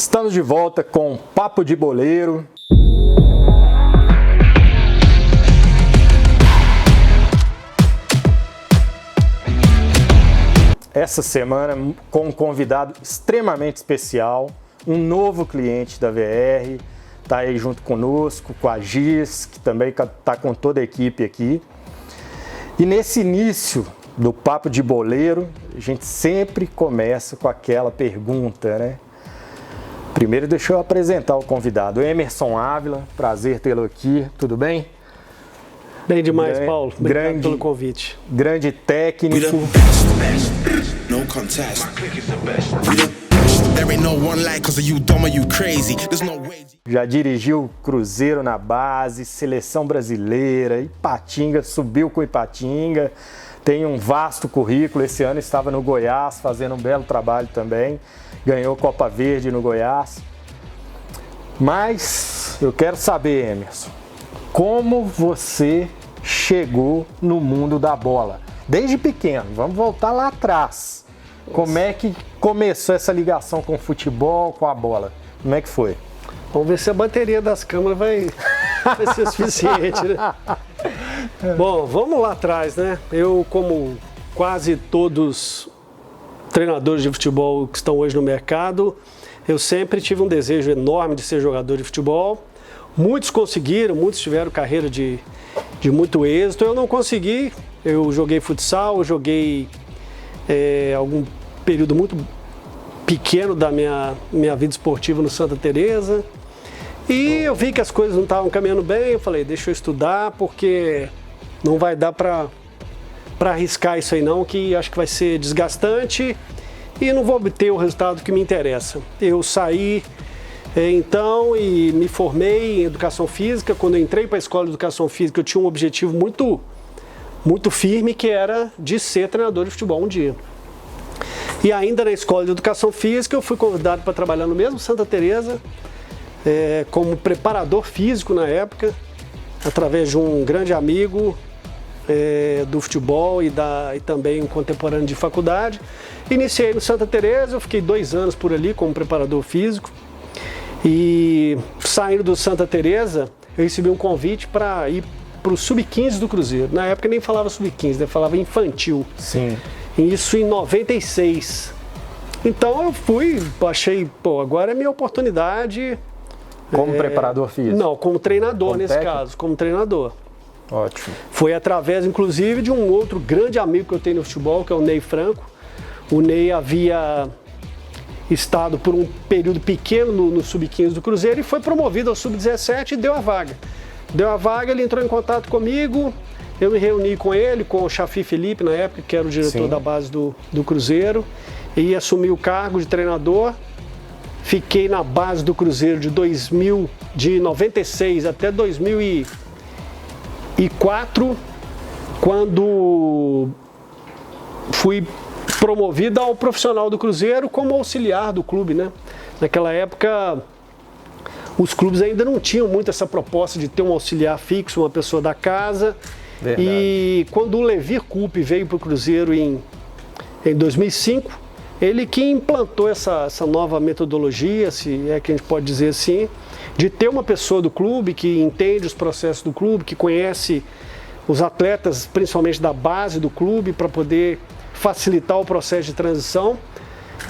Estamos de volta com Papo de Boleiro. Essa semana com um convidado extremamente especial, um novo cliente da VR, está aí junto conosco, com a Giz, que também está com toda a equipe aqui. E nesse início do Papo de Boleiro, a gente sempre começa com aquela pergunta, né? Primeiro deixa eu apresentar o convidado, Emerson Ávila, prazer tê-lo aqui, tudo bem? Bem demais, Paulo. Obrigado pelo convite. Grande técnico. Já dirigiu Cruzeiro na base, Seleção Brasileira, Ipatinga, subiu com Ipatinga. Tem um vasto currículo, esse ano estava no Goiás fazendo um belo trabalho também. Ganhou Copa Verde no Goiás. Mas eu quero saber, Emerson, como você chegou no mundo da bola? Desde pequeno, vamos voltar lá atrás. Como é que começou essa ligação com o futebol, com a bola? Como é que foi? Vamos ver se a bateria das câmeras vai ser suficiente, né? Bom, vamos lá atrás, né? Eu, como quase todos treinadores de futebol que estão hoje no mercado, eu sempre tive um desejo enorme de ser jogador de futebol. Muitos conseguiram, muitos tiveram carreira de muito êxito. Eu não consegui, eu joguei futsal, eu joguei algum período muito pequeno da minha vida esportiva no Santa Teresa. E eu vi que as coisas não estavam caminhando bem, eu falei, deixa eu estudar, porque não vai dar para arriscar isso aí não, que acho que vai ser desgastante e não vou obter o resultado que me interessa. Eu saí então e me formei em Educação Física. Quando eu entrei para a Escola de Educação Física, eu tinha um objetivo muito firme, que era de ser treinador de futebol um dia. E ainda na Escola de Educação Física, eu fui convidado para trabalhar no mesmo Santa Teresa, como preparador físico na época, através de um grande amigo do futebol e também um contemporâneo de faculdade. Iniciei no Santa Teresa, eu fiquei 2 anos por ali como preparador físico. E saindo do Santa Teresa, eu recebi um convite para ir para o Sub-15 do Cruzeiro. Na época nem falava Sub-15, né? Falava infantil. Sim. Isso em 96. Então eu fui, achei, agora é minha oportunidade. Como preparador físico? Não, como treinador, como nesse técnico? caso, como treinador. Ótimo. Foi através, inclusive, de um outro grande amigo que eu tenho no futebol, que é o Ney Franco. O Ney havia estado por um período pequeno no Sub-15 do Cruzeiro e foi promovido ao Sub-17 e deu a vaga. Deu a vaga, ele entrou em contato comigo, eu me reuni com ele, com o Chafi Felipe, na época, que era o diretor da base do Cruzeiro, e assumi o cargo de treinador. Fiquei na base do Cruzeiro de 96 até 2004, quando fui promovido ao profissional do Cruzeiro como auxiliar do clube, né? Naquela época, os clubes ainda não tinham muito essa proposta de ter um auxiliar fixo, uma pessoa da casa. Verdade. E quando o Levir Coupe veio para o Cruzeiro em 2005, ele que implantou essa nova metodologia, se é que a gente pode dizer assim, de ter uma pessoa do clube que entende os processos do clube, que conhece os atletas, principalmente da base do clube, para poder facilitar o processo de transição.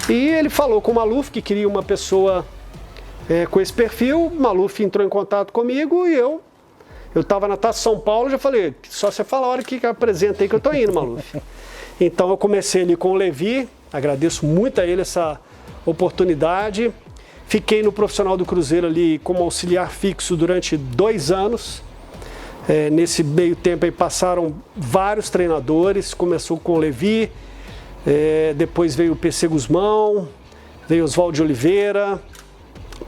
E ele falou com o Maluf que queria uma pessoa com esse perfil. O Maluf entrou em contato comigo e eu estava na Taça São Paulo, já falei, só você fala a hora que apresenta aí que eu estou indo, Maluf. Então eu comecei ali com o Levi, agradeço muito a ele essa oportunidade. Fiquei no profissional do Cruzeiro ali como auxiliar fixo durante 2 anos. Nesse meio tempo aí passaram vários treinadores, começou com o Levi, depois veio o PC Guzmão, veio Oswaldo de Oliveira,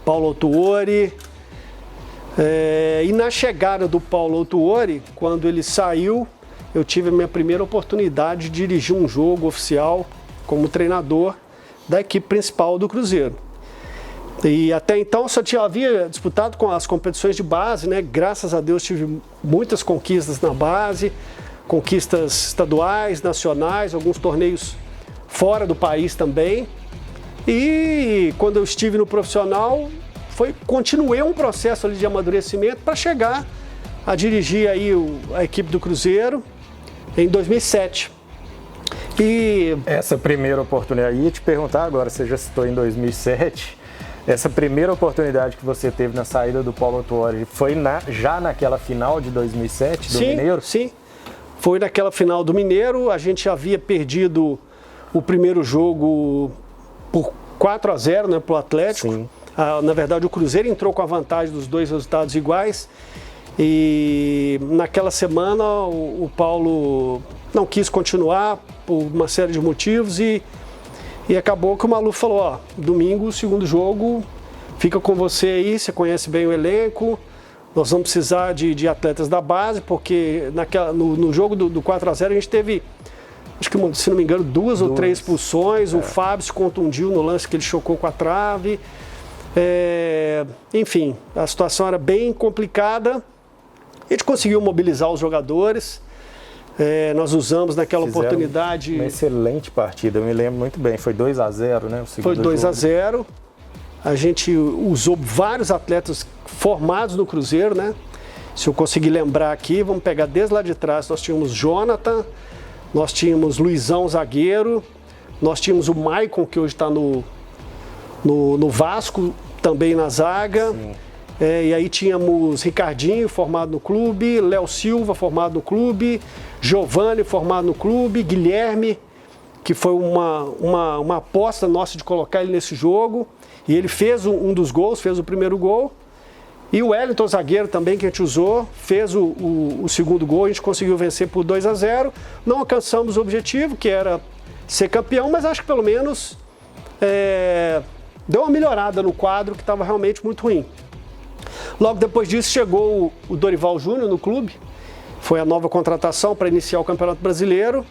Paulo Autuori. E na chegada do Paulo Autuori, quando ele saiu, eu tive a minha primeira oportunidade de dirigir um jogo oficial como treinador da equipe principal do Cruzeiro. E até então só havia disputado com as competições de base, né? Graças a Deus tive muitas conquistas na base, conquistas estaduais, nacionais, alguns torneios fora do país também. E quando eu estive no profissional, continuei um processo ali de amadurecimento para chegar a dirigir aí a equipe do Cruzeiro em 2007. E essa primeira oportunidade, ia te perguntar agora, você já citou em 2007, essa primeira oportunidade que você teve na saída do Paulo Autuori, foi já naquela final de 2007 do Mineiro? Sim, foi naquela final do Mineiro. A gente havia perdido o primeiro jogo por 4-0, né, para o Atlético. Na verdade, o Cruzeiro entrou com a vantagem dos dois resultados iguais. E naquela semana o Paulo não quis continuar por uma série de motivos e acabou que o Maluf falou, ó, domingo, o segundo jogo, fica com você aí, você conhece bem o elenco, nós vamos precisar de atletas da base, porque no jogo do 4-0 a gente teve, acho que se não me engano, duas ou três expulsões, o Fábio se contundiu no lance que ele chocou com a trave, enfim, a situação era bem complicada, a gente conseguiu mobilizar os jogadores. Nós usamos naquela oportunidade... Uma excelente partida, eu me lembro muito bem, foi 2-0, né? Foi 2-0, a gente usou vários atletas formados no Cruzeiro, né? Se eu conseguir lembrar aqui, vamos pegar desde lá de trás, nós tínhamos Jonathan, nós tínhamos Luizão, zagueiro, nós tínhamos o Maicon, que hoje está no Vasco, também na zaga. E aí tínhamos Ricardinho, formado no clube, Léo Silva, formado no clube, Giovanni, formado no clube, Guilherme, que foi uma aposta nossa de colocar ele nesse jogo, e ele fez um dos gols, fez o primeiro gol, e o Wellington, zagueiro também, que a gente usou, fez o segundo gol, a gente conseguiu vencer por 2-0, não alcançamos o objetivo, que era ser campeão, mas acho que pelo menos deu uma melhorada no quadro, que estava realmente muito ruim. Logo depois disso chegou o Dorival Júnior no clube, foi a nova contratação para iniciar o Campeonato Brasileiro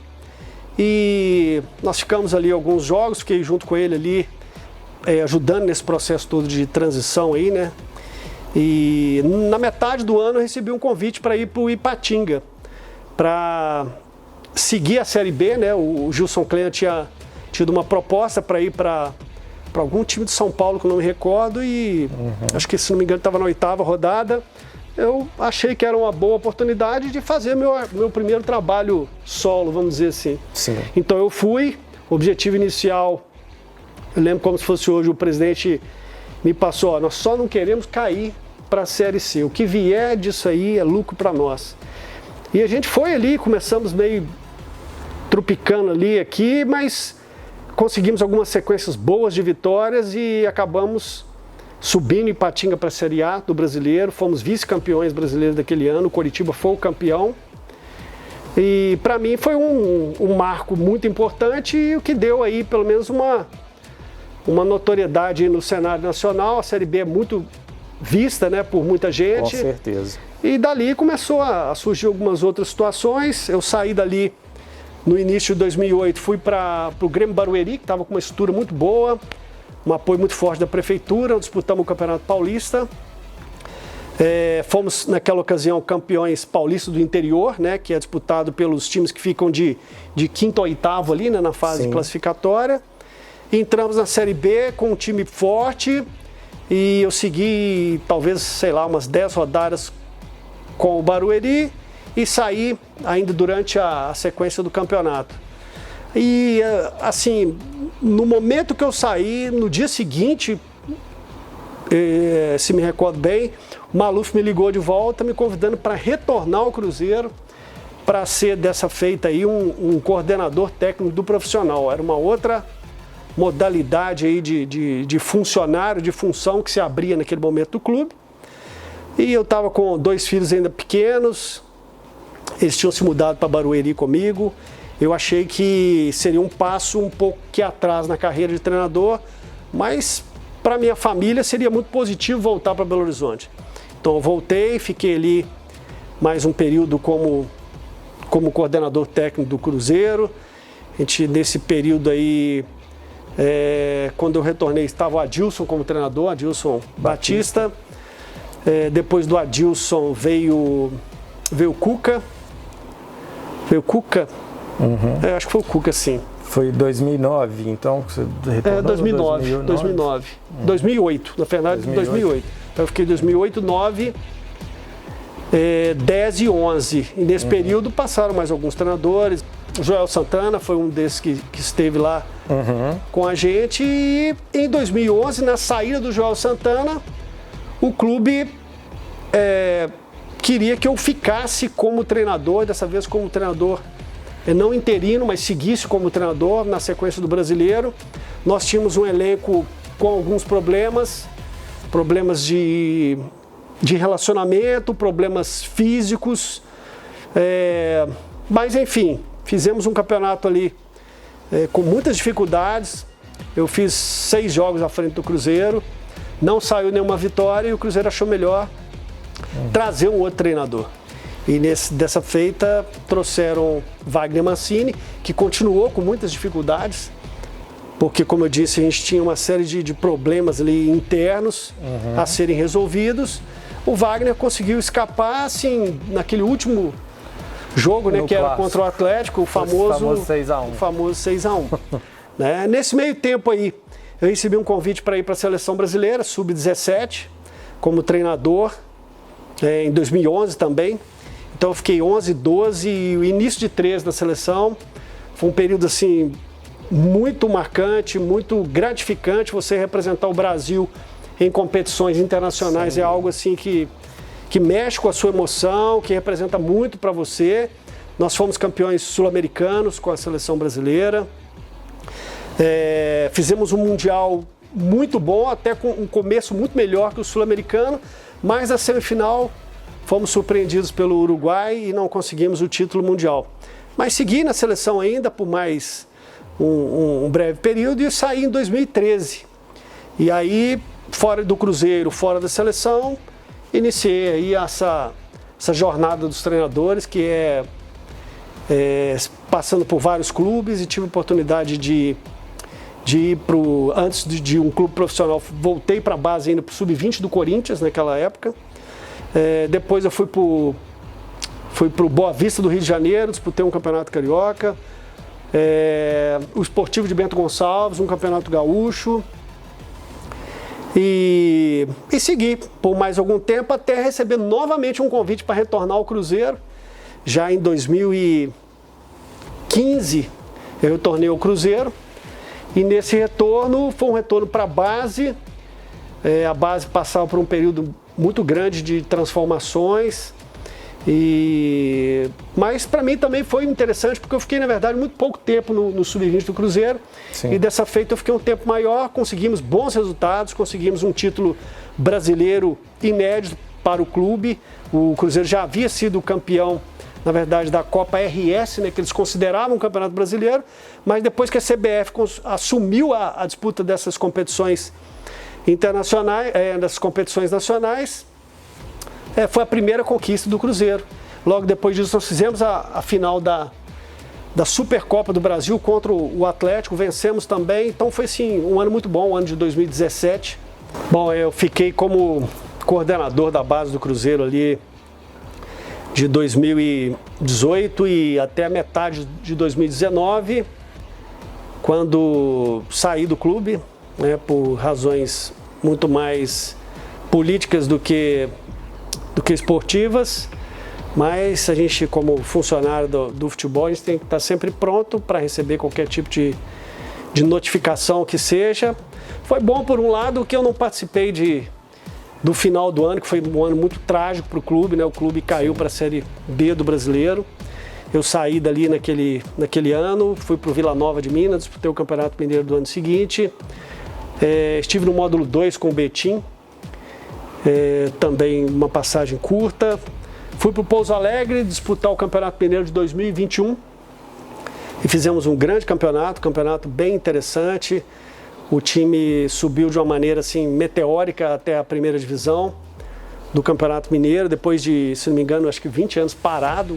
e nós ficamos ali alguns jogos, fiquei junto com ele ali, ajudando nesse processo todo de transição aí, né? E na metade do ano eu recebi um convite para ir para o Ipatinga, para seguir a Série B, né? O Gilson Kleina tinha tido uma proposta para ir para algum time de São Paulo que eu não me recordo e acho que, se não me engano, estava na 8ª rodada. Eu achei que era uma boa oportunidade de fazer meu primeiro trabalho solo, vamos dizer assim. Então eu fui, o objetivo inicial, eu lembro como se fosse hoje, o presidente me passou, nós só não queremos cair para a Série C, o que vier disso aí é lucro para nós. E a gente foi ali, começamos meio tropicando ali aqui, mas conseguimos algumas sequências boas de vitórias e acabamos subindo em Ipatinga para a Série A do Brasileiro. Fomos vice-campeões brasileiros daquele ano, o Coritiba foi o campeão. E para mim foi um marco muito importante e o que deu aí pelo menos uma notoriedade no cenário nacional. A Série B é muito vista, né, por muita gente. Com certeza. E dali começou a surgir algumas outras situações. Eu saí dali no início de 2008, fui para o Grêmio Barueri, que estava com uma estrutura muito boa, um apoio muito forte da prefeitura, disputamos o Campeonato Paulista. Fomos, naquela ocasião, campeões paulistas do interior, né, que é disputado pelos times que ficam de 5º a 8º ali, né, na fase classificatória. Entramos na Série B com um time forte e eu segui, talvez, sei lá, umas 10 rodadas com o Barueri e saí ainda durante a sequência do campeonato. E, assim, no momento que eu saí, no dia seguinte, se me recordo bem, o Maluf me ligou de volta, me convidando para retornar ao Cruzeiro, para ser dessa feita aí um coordenador técnico do profissional. Era uma outra modalidade aí de funcionário, de função que se abria naquele momento do clube. E eu estava com 2 filhos ainda pequenos, eles tinham se mudado para Barueri comigo. Eu achei que seria um passo um pouco que atrás na carreira de treinador, mas para minha família seria muito positivo voltar para Belo Horizonte. Então eu voltei, fiquei ali mais um período como coordenador técnico do Cruzeiro. A gente, nesse período aí, quando eu retornei, estava o Adilson como treinador, Adilson Batista. Depois do Adilson veio o Cuca. Veio o Cuca? Acho que foi o Cuca, sim. Foi 2009, então você retornou 2009. 2008, na verdade 2008. Então eu fiquei 2008, 9, 10 e 11. E nesse período passaram mais alguns treinadores. O Joel Santana foi um desses que esteve lá com a gente. E em 2011, na saída do Joel Santana, o clube queria que eu ficasse como treinador, dessa vez como treinador não interino, mas seguisse como treinador na sequência do Brasileiro. Nós tínhamos um elenco com alguns problemas de relacionamento, problemas físicos, mas enfim, fizemos um campeonato ali com muitas dificuldades. Eu fiz 6 jogos à frente do Cruzeiro, não saiu nenhuma vitória e o Cruzeiro achou melhor trazer um outro treinador. E dessa feita trouxeram Wagner Mancini, que continuou com muitas dificuldades, porque, como eu disse, a gente tinha uma série de problemas ali internos a serem resolvidos. O Wagner conseguiu escapar, assim, naquele último jogo, né, que era contra o Atlético, o famoso 6x1. O famoso 6x1. Né? Nesse meio tempo aí, eu recebi um convite para ir para a Seleção Brasileira, Sub-17, como treinador, em 2011 também. Então eu fiquei 11, 12 e o início de 13 na seleção. Foi um período assim muito marcante, muito gratificante. Você representar o Brasil em competições internacionais é algo assim que mexe com a sua emoção, que representa muito para você. Nós fomos campeões sul-americanos com a seleção brasileira. Fizemos um mundial muito bom, até com um começo muito melhor que o sul-americano, mas na semifinal fomos surpreendidos pelo Uruguai e não conseguimos o título mundial. Mas segui na seleção ainda por mais um breve período e saí em 2013. E aí, fora do Cruzeiro, fora da seleção, iniciei aí essa jornada dos treinadores, que é passando por vários clubes, e tive a oportunidade de ir antes de um clube profissional, voltei para a base ainda para o Sub-20 do Corinthians naquela época. Depois eu fui para o Boa Vista do Rio de Janeiro, disputei um campeonato carioca, o Esportivo de Bento Gonçalves, um campeonato gaúcho, e segui por mais algum tempo até receber novamente um convite para retornar ao Cruzeiro. Já em 2015 eu retornei ao Cruzeiro, e nesse retorno foi um retorno para a base. A base passava por um período muito grande de transformações, mas para mim também foi interessante, porque eu fiquei, na verdade, muito pouco tempo no Sub-20 do Cruzeiro. Sim. E dessa feita eu fiquei um tempo maior, conseguimos bons resultados, conseguimos um título brasileiro inédito para o clube. O Cruzeiro já havia sido campeão, na verdade, da Copa RS, né, que eles consideravam um campeonato brasileiro, mas depois que a CBF assumiu a disputa dessas competições internacionais, das competições nacionais, foi a primeira conquista do Cruzeiro. Logo depois disso nós fizemos a final da Supercopa do Brasil contra o Atlético, vencemos também. Então foi assim, um ano muito bom, o ano de 2017. Bom, eu fiquei como coordenador da base do Cruzeiro ali de 2018 e até a metade de 2019, quando saí do clube, né, por razões muito mais políticas do que esportivas, mas a gente, como funcionário do futebol, a gente tem que estar sempre pronto para receber qualquer tipo de notificação que seja. Foi bom por um lado que eu não participei do final do ano, que foi um ano muito trágico para o clube, né? O clube caiu para a Série B do Brasileiro. Eu saí dali naquele ano, fui para o Vila Nova de Minas, disputei o Campeonato Mineiro do ano seguinte. Estive no módulo 2 com o Betim, também uma passagem curta. Fui para o Pouso Alegre disputar o Campeonato Mineiro de 2021 e fizemos um grande campeonato bem interessante. O time subiu de uma maneira assim meteórica até a primeira divisão do Campeonato Mineiro, depois de, se não me engano, acho que 20 anos parado.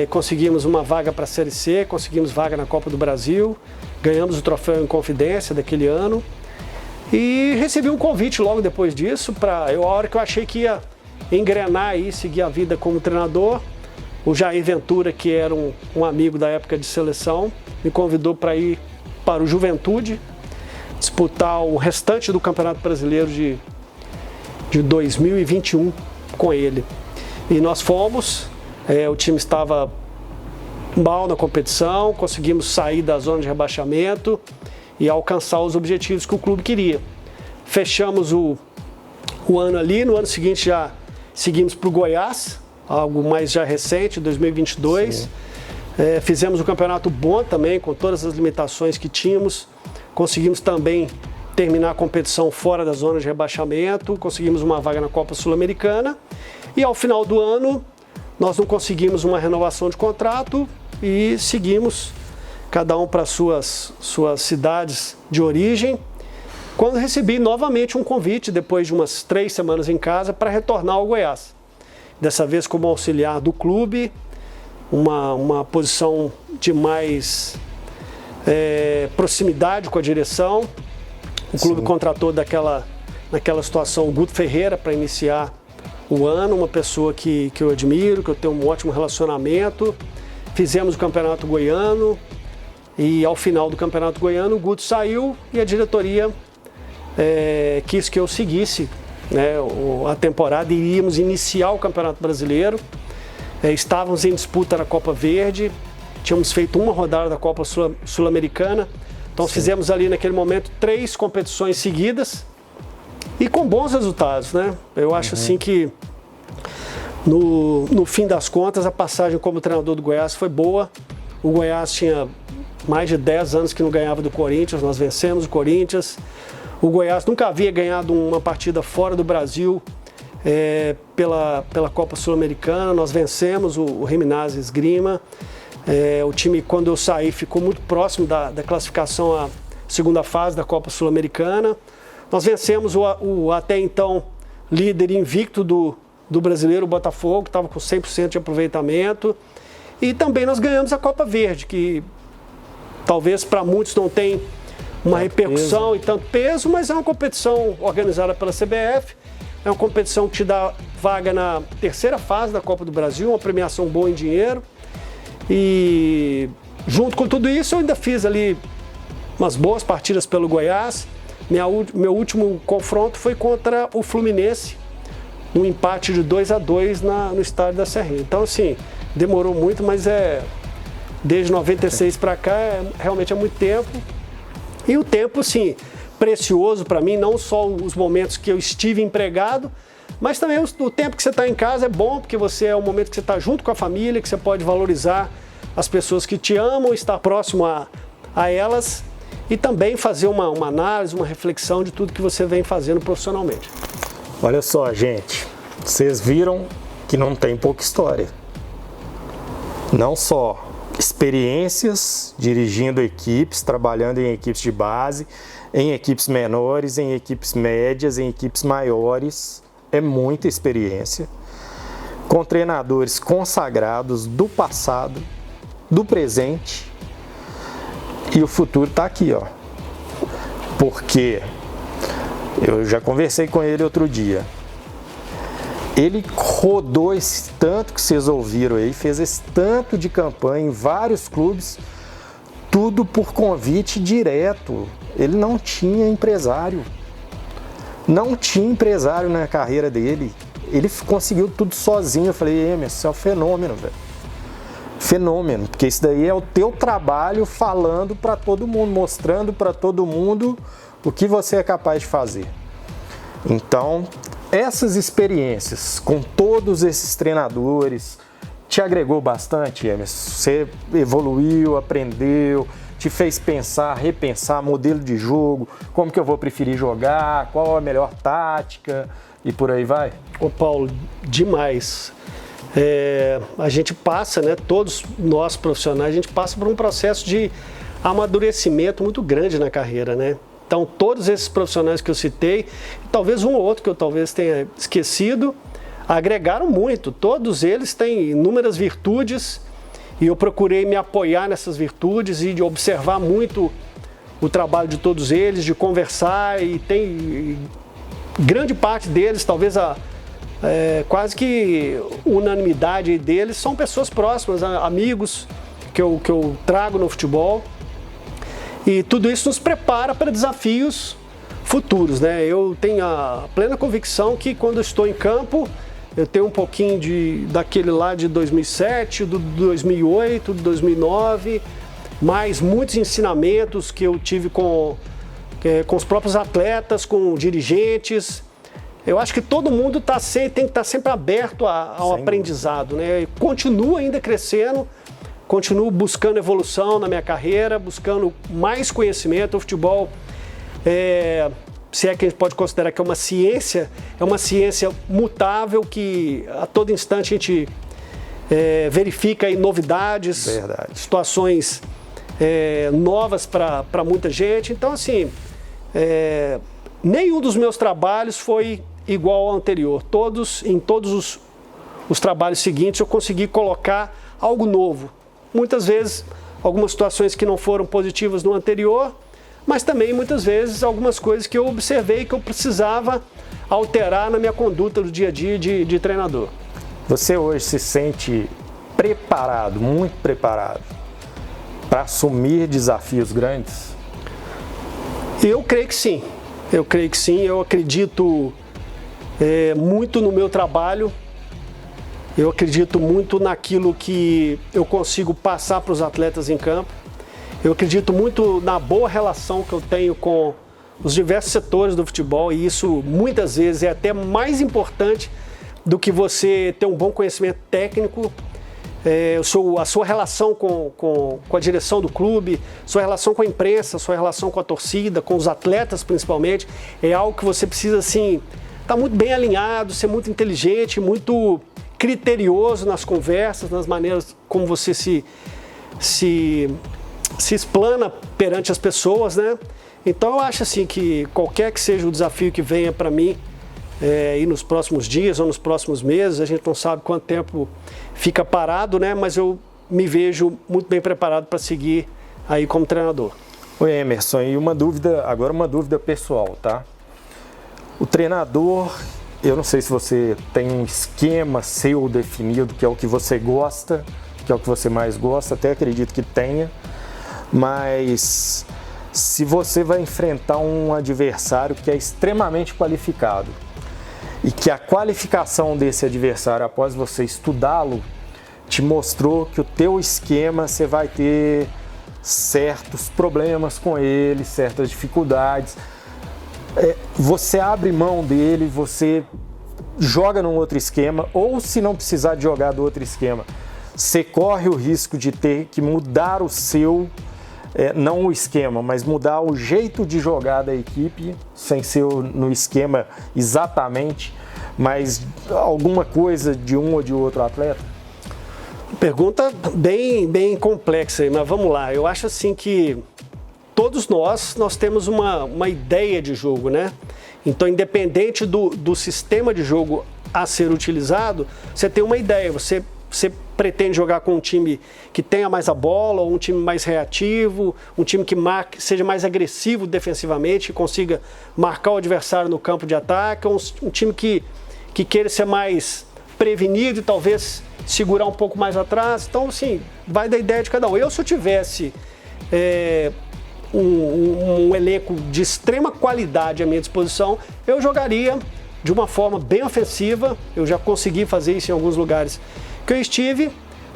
Conseguimos uma vaga para a Série C, conseguimos vaga na Copa do Brasil, ganhamos o troféu em Confidência daquele ano e recebi um convite logo depois disso, a hora que eu achei que ia engrenar e seguir a vida como treinador. o Jair Ventura, que era um amigo da época de seleção, me convidou para ir para o Juventude, disputar o restante do Campeonato Brasileiro de 2021 com ele. E nós fomos, o time estava mal na competição, conseguimos sair da zona de rebaixamento e alcançar os objetivos que o clube queria. Fechamos o ano ali, no ano seguinte já seguimos para o Goiás, algo mais já recente, 2022. Fizemos um campeonato bom também, com todas as limitações que tínhamos. Conseguimos também terminar a competição fora da zona de rebaixamento, conseguimos uma vaga na Copa Sul-Americana e ao final do ano nós não conseguimos uma renovação de contrato e seguimos cada um para suas cidades de origem, quando recebi novamente um convite, depois de umas 3 semanas em casa, para retornar ao Goiás. Dessa vez como auxiliar do clube, uma posição de mais proximidade com a direção. O clube contratou naquela situação o Guto Ferreira para iniciar o ano, uma pessoa que eu admiro, que eu tenho um ótimo relacionamento. Fizemos o Campeonato Goiano e ao final do Campeonato Goiano o Guto saiu e a diretoria quis que eu seguisse, né, a temporada e iríamos iniciar o Campeonato Brasileiro. Estávamos em disputa na Copa Verde, tínhamos feito uma rodada da Copa Sul-Americana, então fizemos ali naquele momento 3 competições seguidas e com bons resultados, né? Eu acho assim que no fim das contas a passagem como treinador do Goiás foi boa. O Goiás tinha mais de 10 anos que não ganhava do Corinthians, nós vencemos o Corinthians. O Goiás nunca havia ganhado uma partida fora do Brasil pela Copa Sul-Americana, nós vencemos o Reminaz Esgrima. O time, quando eu saí, ficou muito próximo da classificação à segunda fase da Copa Sul-Americana. Nós vencemos o até então líder invicto do brasileiro, o Botafogo, que estava com 100% de aproveitamento. E também nós ganhamos a Copa Verde, que talvez para muitos não tem uma repercussão e tanto peso, mas é uma competição organizada pela CBF, é uma competição que te dá vaga na 3ª fase da Copa do Brasil, uma premiação boa em dinheiro. E junto com tudo isso eu ainda fiz ali umas boas partidas pelo Goiás. Meu último confronto foi contra o Fluminense, um empate de 2-2 no estádio da Serrinha. Então assim, demorou muito, mas desde 96 para cá realmente é muito tempo. E o tempo, assim, precioso para mim, não só os momentos que eu estive empregado, mas também o tempo que você está em casa é bom, porque é um momento que você está junto com a família, que você pode valorizar as pessoas que te amam, estar próximo a elas e também fazer uma análise, uma reflexão de tudo que você vem fazendo profissionalmente. Olha só, gente, vocês viram que não tem pouca história. Não só experiências dirigindo equipes, trabalhando em equipes de base, em equipes menores, em equipes médias, em equipes maiores. É muita experiência. Com treinadores consagrados do passado, do presente. E o futuro está aqui, ó. Porque eu já conversei com ele outro dia. Ele rodou esse tanto que vocês ouviram aí, fez esse tanto de campanha em vários clubes, tudo por convite direto. Ele não tinha empresário. Não tinha empresário na carreira dele. Ele conseguiu tudo sozinho. Eu falei, Emerson, isso é um fenômeno, velho. Fenômeno, porque isso daí é o teu trabalho falando para todo mundo, mostrando para todo mundo o que você é capaz de fazer. Então, essas experiências com todos esses treinadores te agregou bastante, Emerson? Você evoluiu, aprendeu, te fez pensar, repensar modelo de jogo, como que eu vou preferir jogar, qual a melhor tática e por aí vai? Ô Paulo, demais. A gente passa, né, todos nós profissionais, a gente passa por um processo de amadurecimento muito grande na carreira, né? Então, todos esses profissionais que eu citei, talvez um ou outro que eu talvez tenha esquecido, agregaram muito. Todos eles têm inúmeras virtudes e eu procurei me apoiar nessas virtudes e de observar muito o trabalho de todos eles, de conversar, e tem grande parte deles, talvez quase que unanimidade deles são pessoas próximas, amigos que eu trago no futebol. E tudo isso nos prepara para desafios futuros, né? Eu tenho a plena convicção que quando eu estou em campo, eu tenho um pouquinho daquele lá de 2007, do 2008, do 2009, mais muitos ensinamentos que eu tive com os próprios atletas, com dirigentes. Eu acho que todo mundo tem que estar sempre aberto ao aprendizado, né? E continuo ainda crescendo, continuo buscando evolução na minha carreira, buscando mais conhecimento. O futebol, se é que a gente pode considerar que é uma ciência mutável que a todo instante a gente verifica aí novidades, situações novas para muita gente. Então, assim, nenhum dos meus trabalhos foi igual ao anterior. Em todos os trabalhos seguintes eu consegui colocar algo novo. Muitas vezes, algumas situações que não foram positivas no anterior, mas também, muitas vezes, algumas coisas que eu observei que eu precisava alterar na minha conduta do dia a dia de treinador. Você hoje se sente preparado, muito preparado, para assumir desafios grandes? Eu creio que sim. Eu acredito muito no meu trabalho. Eu acredito muito naquilo que eu consigo passar para os atletas em campo. Eu acredito muito na boa relação que eu tenho com os diversos setores do futebol, e isso muitas vezes é até mais importante do que você ter um bom conhecimento técnico. A sua relação com a direção do clube, sua relação com a imprensa, sua relação com a torcida, com os atletas principalmente, é algo que você precisa, assim, estar muito bem alinhado, ser muito inteligente, muito criterioso nas conversas, nas maneiras como você se explana perante as pessoas, né? Então eu acho assim que qualquer que seja o desafio que venha para mim e nos próximos dias ou nos próximos meses, a gente não sabe quanto tempo fica parado, né? Mas eu me vejo muito bem preparado para seguir aí como treinador. Oi, Emerson, e uma dúvida pessoal, tá? O treinador, eu não sei se você tem um esquema seu definido, que é o que você gosta, que é o que você mais gosta, até acredito que tenha, mas se você vai enfrentar um adversário que é extremamente qualificado e que a qualificação desse adversário, após você estudá-lo, te mostrou que o teu esquema você vai ter certos problemas com ele, certas dificuldades, você abre mão dele, você joga num outro esquema, ou se não precisar de jogar do outro esquema, você corre o risco de ter que mudar o seu, não o esquema, mas mudar o jeito de jogar da equipe, sem ser no esquema exatamente, mas alguma coisa de um ou de outro atleta? Pergunta bem complexa aí, mas vamos lá. Eu acho assim que todos nós temos uma ideia de jogo, né? Então, independente do sistema de jogo a ser utilizado, você tem uma ideia, você pretende jogar com um time que tenha mais a bola, ou um time mais reativo, um time que seja mais agressivo defensivamente, que consiga marcar o adversário no campo de ataque, ou um time que queira ser mais prevenido e talvez segurar um pouco mais atrás. Então, assim, vai da ideia de cada um. Se eu tivesse um elenco de extrema qualidade à minha disposição, eu jogaria de uma forma bem ofensiva. Eu já consegui fazer isso em alguns lugares que eu estive,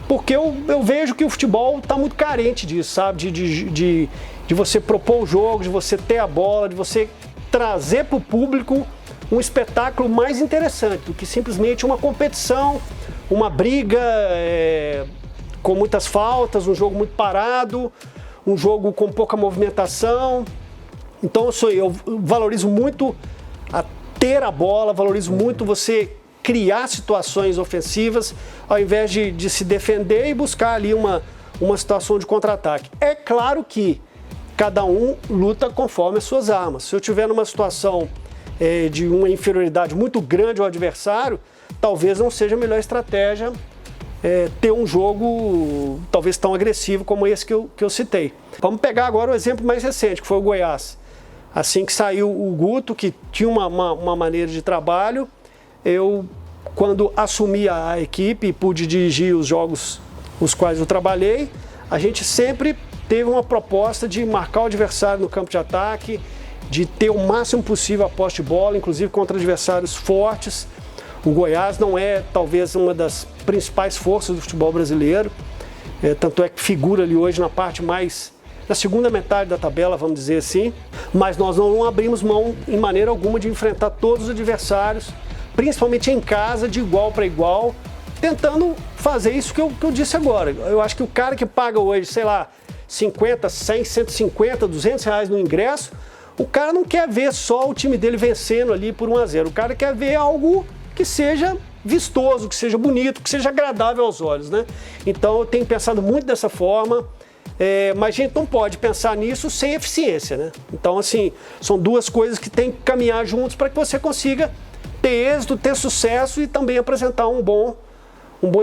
porque eu vejo que o futebol está muito carente disso, sabe? De você propor o jogo, de você ter a bola, de você trazer para o público um espetáculo mais interessante do que simplesmente uma competição, uma briga com muitas faltas, um jogo muito parado, um jogo com pouca movimentação. Então eu valorizo muito ter a bola, valorizo muito você criar situações ofensivas ao invés de se defender e buscar ali uma situação de contra-ataque. É claro que cada um luta conforme as suas armas. Se eu estiver numa situação de uma inferioridade muito grande ao adversário, talvez não seja a melhor estratégia ter um jogo talvez tão agressivo como esse que eu citei. Vamos pegar agora o exemplo mais recente, que foi o Goiás. Assim que saiu o Guto, que tinha uma maneira de trabalho, eu quando assumi a equipe e pude dirigir os jogos os quais eu trabalhei, a gente sempre teve uma proposta de marcar o adversário no campo de ataque, de ter o máximo possível a posse de bola, inclusive contra adversários fortes. O Goiás não é, talvez, uma das principais forças do futebol brasileiro, tanto é que figura ali hoje na parte mais, na segunda metade da tabela, vamos dizer assim, mas nós não abrimos mão em maneira alguma de enfrentar todos os adversários, principalmente em casa, de igual para igual, tentando fazer isso que eu disse agora. Eu acho que o cara que paga hoje, sei lá, 50, 100, 150, 200 reais no ingresso, o cara não quer ver só o time dele vencendo ali por 1-0. O cara quer ver algo que seja vistoso, que seja bonito, que seja agradável aos olhos, né? Então eu tenho pensado muito dessa forma, mas a gente não pode pensar nisso sem eficiência, né? Então, assim, são duas coisas que tem que caminhar juntos para que você consiga ter êxito, ter sucesso e também apresentar um bom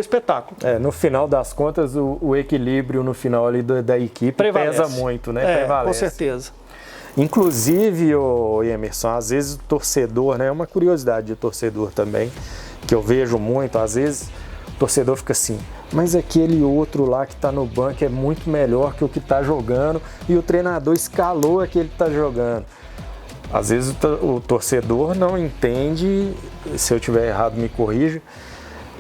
espetáculo. No final das contas, o equilíbrio no final ali da equipe prevalece. Pesa muito, né? Prevalece. Com certeza. Inclusive, Emerson, às vezes o torcedor, né? É uma curiosidade de torcedor também, que eu vejo muito, às vezes o torcedor fica assim, mas aquele outro lá que está no banco é muito melhor que o que está jogando e o treinador escalou aquele que está jogando. Às vezes o torcedor não entende, se eu estiver errado me corrija,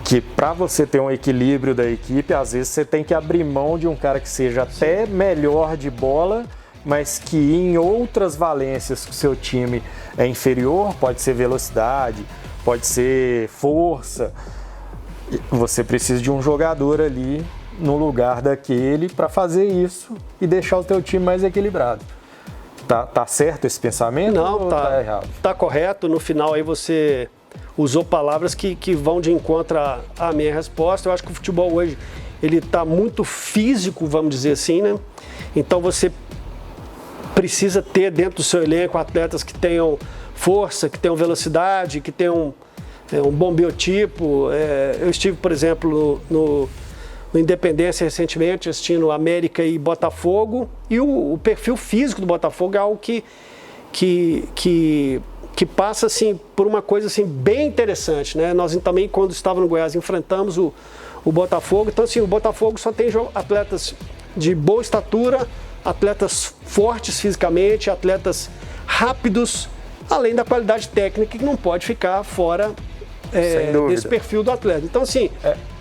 que para você ter um equilíbrio da equipe, às vezes você tem que abrir mão de um cara que seja até melhor de bola, mas que em outras valências que o seu time é inferior, pode ser velocidade, pode ser força, você precisa de um jogador ali no lugar daquele para fazer isso e deixar o teu time mais equilibrado. Tá certo esse pensamento? Não, ou tá errado? Tá correto. No final aí você usou palavras que vão de encontro à minha resposta. Eu acho que o futebol hoje ele tá muito físico, vamos dizer assim, né? Então você precisa ter dentro do seu elenco atletas que tenham força, que tenham velocidade, que tenham um bom biotipo. Eu estive, por exemplo, no Independência recentemente, assistindo América e Botafogo, e o perfil físico do Botafogo é algo que passa assim, por uma coisa assim, bem interessante, né? Nós também, quando estava no Goiás, enfrentamos o Botafogo. Então, assim, o Botafogo só tem atletas de boa estatura, atletas fortes fisicamente, atletas rápidos, além da qualidade técnica que não pode ficar fora desse perfil do atleta. Então, assim...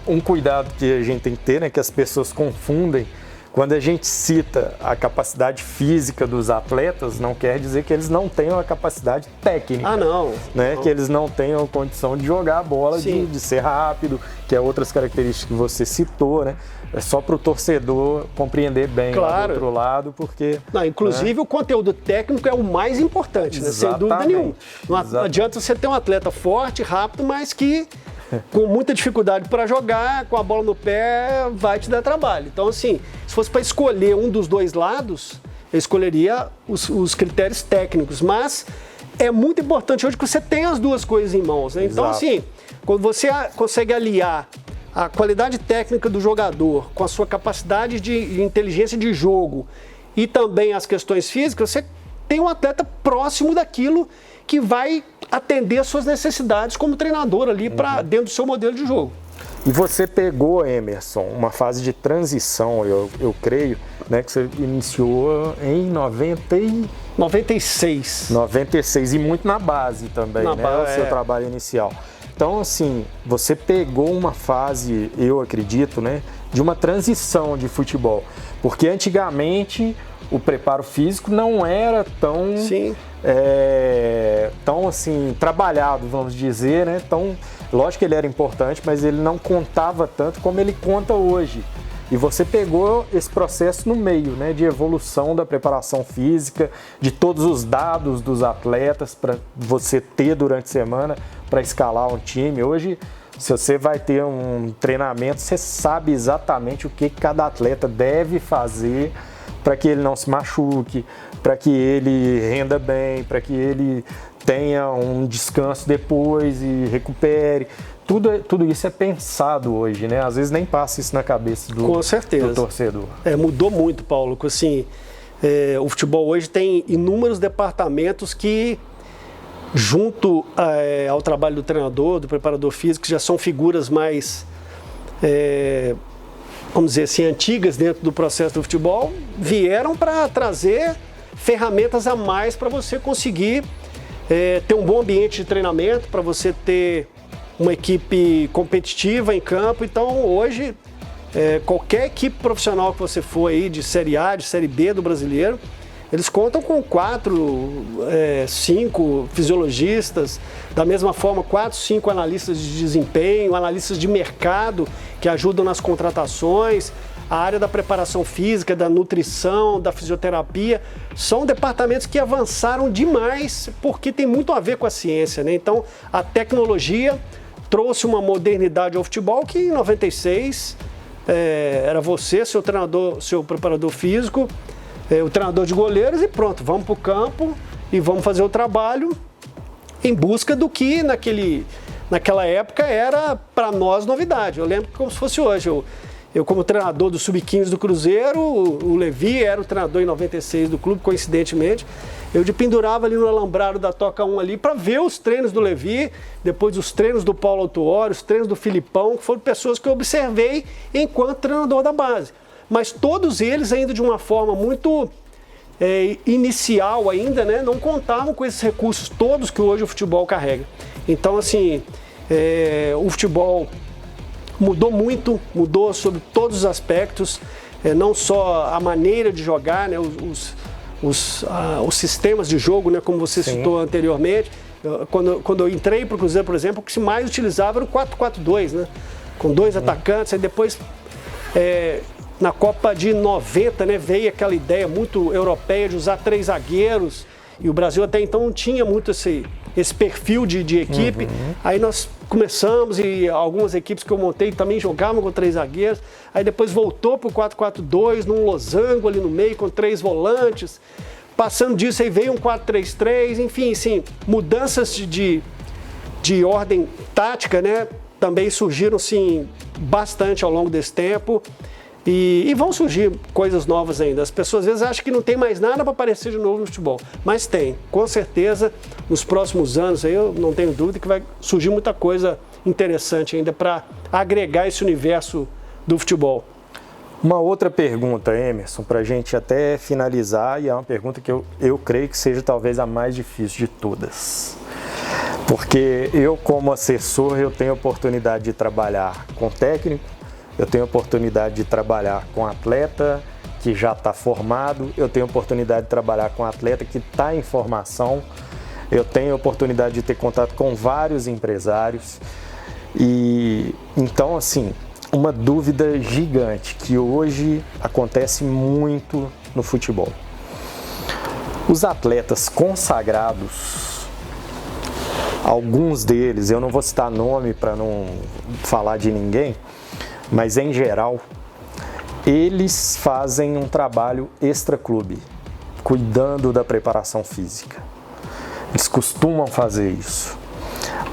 Um cuidado que a gente tem que ter, né, que as pessoas confundem, quando a gente cita a capacidade física dos atletas, não quer dizer que eles não tenham a capacidade técnica. Não. Que eles não tenham condição de jogar a bola, de ser rápido, que é outras características que você citou, né? É só para o torcedor compreender bem lá do outro lado, porque... Inclusive, o conteúdo técnico é o mais importante, né? Sem dúvida nenhuma. Não adianta você ter um atleta forte, rápido, mas que com muita dificuldade para jogar, com a bola no pé, vai te dar trabalho. Então, assim, se fosse para escolher um dos dois lados, eu escolheria os critérios técnicos, mas é muito importante hoje que você tenha as duas coisas em mãos, né? Então, assim, quando você consegue aliar a qualidade técnica do jogador com a sua capacidade de inteligência de jogo e também as questões físicas, você tem um atleta próximo daquilo que vai atender as suas necessidades como treinador ali para dentro do seu modelo de jogo. E você pegou, Emerson, uma fase de transição, eu creio, né, que você iniciou em 96. 96, e muito na base também, né? O seu trabalho inicial. Então, assim, você pegou uma fase, eu acredito, né, de uma transição de futebol. Porque antigamente o preparo físico não era tão, tão assim, trabalhado, vamos dizer, né? Lógico que ele era importante, mas ele não contava tanto como ele conta hoje. E você pegou esse processo no meio, né, de evolução da preparação física, de todos os dados dos atletas para você ter durante a semana para escalar um time. Hoje, se você vai ter um treinamento, você sabe exatamente o que cada atleta deve fazer para que ele não se machuque, para que ele renda bem, para que ele tenha um descanso depois e recupere. Tudo isso é pensado hoje, né? Às vezes nem passa isso na cabeça do torcedor. Mudou muito, Paulo. Assim, o futebol hoje tem inúmeros departamentos que junto ao trabalho do treinador, do preparador físico, que já são figuras mais, vamos dizer assim, antigas dentro do processo do futebol, vieram para trazer ferramentas a mais para você conseguir ter um bom ambiente de treinamento, para você ter uma equipe competitiva em campo. Então, hoje, qualquer equipe profissional que você for aí, de Série A, de Série B do brasileiro, eles contam com 4, 5 fisiologistas, da mesma forma 4, 5 analistas de desempenho, analistas de mercado que ajudam nas contratações, a área da preparação física, da nutrição, da fisioterapia, são departamentos que avançaram demais porque tem muito a ver com a ciência, né? Então, a tecnologia trouxe uma modernidade ao futebol que em 96 era você, seu treinador, seu preparador físico, o treinador de goleiros e pronto, vamos para o campo e vamos fazer o trabalho em busca do que naquela época era para nós novidade. Eu lembro como se fosse hoje. Eu como treinador do Sub-15 do Cruzeiro, o Levi era o treinador em 96 do clube, coincidentemente. Eu pendurava ali no alambrado da Toca 1 ali para ver os treinos do Levi, depois os treinos do Paulo Autuori, os treinos do Filipão, que foram pessoas que eu observei enquanto treinador da base. Mas todos eles ainda de uma forma muito inicial ainda, né, não contavam com esses recursos todos que hoje o futebol carrega. Então, assim, o futebol mudou muito, mudou sobre todos os aspectos, não só a maneira de jogar, né, os sistemas de jogo, né, como você citou anteriormente. Quando eu entrei para o Cruzeiro, por exemplo, o que se mais utilizava era o 4-4-2, né, com 2 atacantes, aí depois... na Copa de 90, né, veio aquela ideia muito europeia de usar 3 zagueiros, e o Brasil até então não tinha muito esse perfil de equipe. Aí nós começamos, e algumas equipes que eu montei também jogavam com 3 zagueiros, aí depois voltou para o 4-4-2, num losango ali no meio, com 3 volantes. Passando disso, aí veio um 4-3-3, enfim, assim, mudanças de ordem tática, né, também surgiram, sim, bastante ao longo desse tempo. E vão surgir coisas novas ainda. As pessoas às vezes acham que não tem mais nada para aparecer de novo no futebol. Mas tem, com certeza, nos próximos anos, aí eu não tenho dúvida que vai surgir muita coisa interessante ainda para agregar esse universo do futebol. Uma outra pergunta, Emerson, para a gente até finalizar, e é uma pergunta que eu creio que seja talvez a mais difícil de todas. Porque eu, como assessor, eu tenho a oportunidade de trabalhar com técnico, eu tenho a oportunidade de trabalhar com atleta que já está formado, eu tenho a oportunidade de trabalhar com atleta que está em formação, eu tenho a oportunidade de ter contato com vários empresários. E então, assim, uma dúvida gigante que hoje acontece muito no futebol. Os atletas consagrados, alguns deles, eu não vou citar nome para não falar de ninguém, mas em geral, eles fazem um trabalho extra-clube, cuidando da preparação física. Eles costumam fazer isso.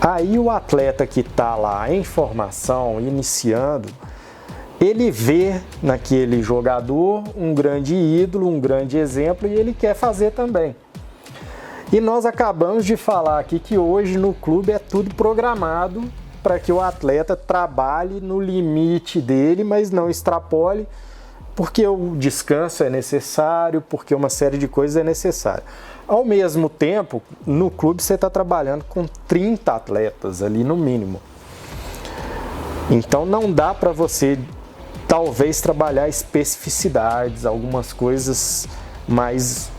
Aí o atleta que está lá em formação, iniciando, ele vê naquele jogador um grande ídolo, um grande exemplo, e ele quer fazer também. E nós acabamos de falar aqui que hoje no clube é tudo programado para que o atleta trabalhe no limite dele, mas não extrapole, porque o descanso é necessário, porque uma série de coisas é necessária. Ao mesmo tempo, no clube você está trabalhando com 30 atletas ali no mínimo. Então não dá para você, talvez, trabalhar especificidades, algumas coisas mais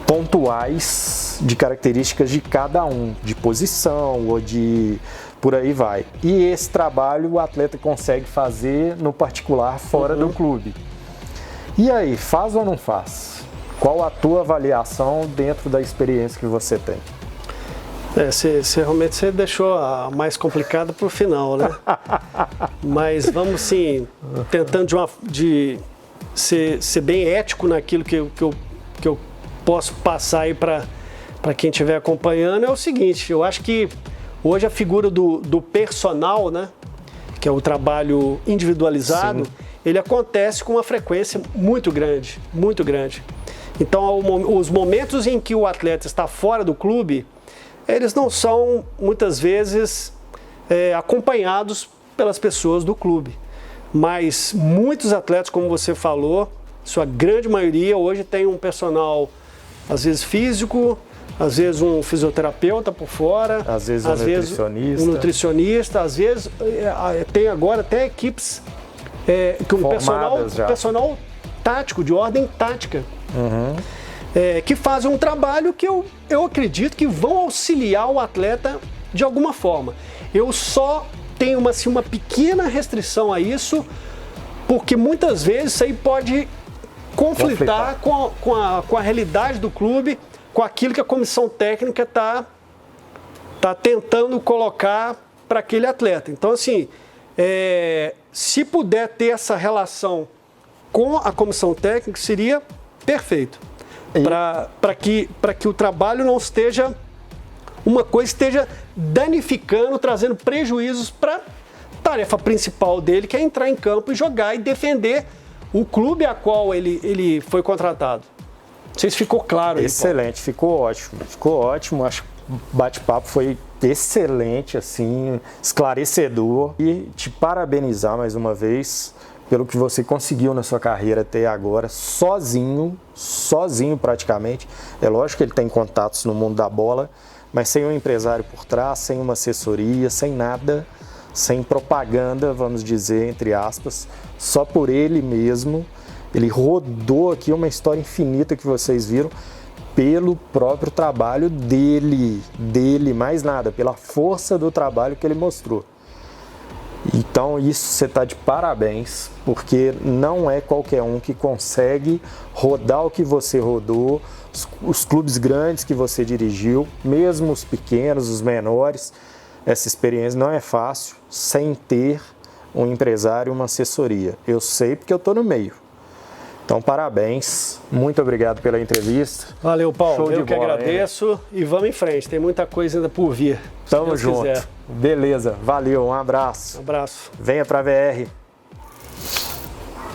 pontuais de características de cada um, de posição ou de... por aí vai. E esse trabalho o atleta consegue fazer no particular fora do clube. E aí, faz ou não faz? Qual a tua avaliação dentro da experiência que você tem? Realmente você deixou a mais complicada para o final, né? Mas vamos sim, tentando de ser bem ético naquilo que eu posso passar aí para quem estiver acompanhando. É o seguinte, eu acho que hoje a figura do personal, né, que é o trabalho individualizado, sim, ele acontece com uma frequência muito grande, muito grande. Então, os momentos em que o atleta está fora do clube, eles não são, muitas vezes, acompanhados pelas pessoas do clube. Mas muitos atletas, como você falou, sua grande maioria hoje tem um personal, às vezes físico, às vezes um fisioterapeuta por fora, às vezes um nutricionista, às vezes tem agora até equipes com personal tático, de ordem tática, que fazem um trabalho que eu acredito que vão auxiliar o atleta de alguma forma. Eu só tenho uma pequena restrição a isso, porque muitas vezes isso aí pode conflitar com a realidade do clube, com aquilo que a comissão técnica está tentando colocar para aquele atleta. Então, assim, se puder ter essa relação com a comissão técnica, seria perfeito. Para que o trabalho não esteja, uma coisa esteja danificando, trazendo prejuízos para a tarefa principal dele, que é entrar em campo e jogar e defender o clube a qual ele foi contratado. Não sei se ficou claro aí. Excelente, ficou ótimo. Acho que o bate-papo foi excelente, assim, esclarecedor. E te parabenizar mais uma vez pelo que você conseguiu na sua carreira até agora, sozinho praticamente. É lógico que ele tem contatos no mundo da bola, mas sem um empresário por trás, sem uma assessoria, sem nada, sem propaganda, vamos dizer, entre aspas, só por ele mesmo. Ele rodou aqui uma história infinita que vocês viram pelo próprio trabalho dele, mais nada, pela força do trabalho que ele mostrou. Então isso você está de parabéns, porque não é qualquer um que consegue rodar o que você rodou, os clubes grandes que você dirigiu, mesmo os pequenos, os menores. Essa experiência não é fácil sem ter um empresário, uma assessoria. Eu sei porque eu estou no meio. Então, parabéns. Muito obrigado pela entrevista. Valeu, Paulo. Eu que agradeço. E vamos em frente. Tem muita coisa ainda por vir. Tamo junto. Beleza. Valeu. Um abraço. Um abraço. Venha pra VR.